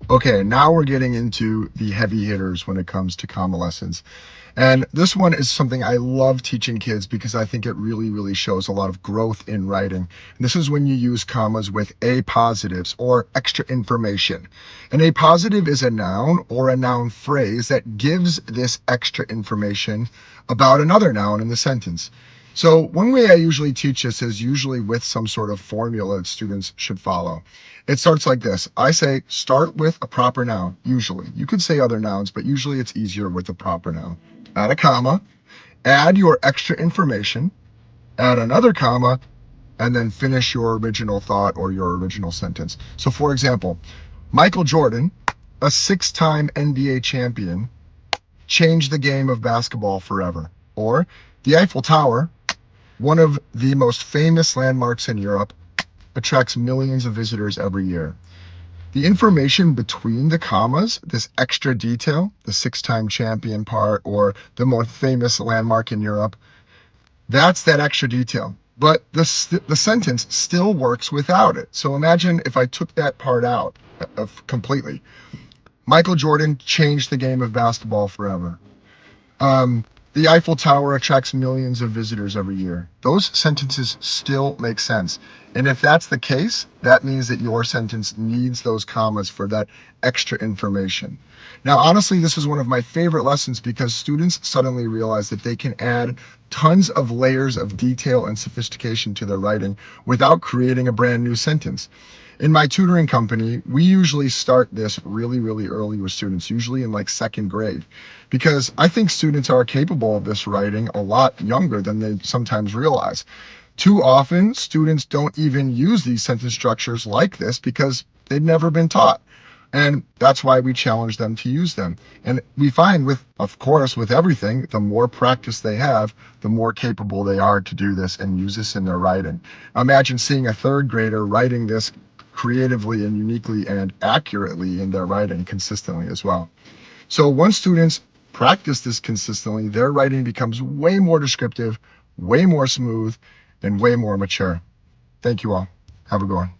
Okay, now we're getting into the heavy hitters when it comes to comma lessons. And this one is something I love teaching kids because I think it really, really shows a lot of growth in writing. And this is when you use commas with a positives or extra information. An a positive is a noun or a noun phrase that gives this extra information about another noun in the sentence. So one way I usually teach this is usually with some sort of formula that students should follow. It starts like this. I say start with a proper noun, usually. You could say other nouns, but usually it's easier with a proper noun. Add a comma, add your extra information, add another comma, and then finish your original thought or your original sentence. So for example, Michael Jordan, a 6-time NBA champion, changed the game of basketball forever. Or the Eiffel Tower, one of the most famous landmarks in Europe, attracts millions of visitors every year. The information between the commas, this extra detail, the 6-time champion part or the most famous landmark in Europe, that's that extra detail. But the sentence still works without it. So imagine if I took that part out completely. Michael Jordan changed the game of basketball forever. Um, the Eiffel Tower attracts millions of visitors every year. Those sentences still make sense. And if that's the case, that means that your sentence needs those commas for that extra information. Now, honestly, this is one of my favorite lessons because students suddenly realize that they can add tons of layers of detail and sophistication to their writing without creating a brand new sentence. In my tutoring company, we usually start this really, really early with students, usually in like second grade, because I think students are capable of this writing a lot younger than they sometimes realize. Too often, students don't even use these sentence structures like this because they've never been taught. And that's why we challenge them to use them. And we find of course, with everything, the more practice they have, the more capable they are to do this and use this in their writing. Imagine seeing a third grader writing this creatively and uniquely and accurately in their writing consistently as well. So once students practice this consistently, their writing becomes way more descriptive, way more smooth, and way more mature. Thank you all. Have a good one.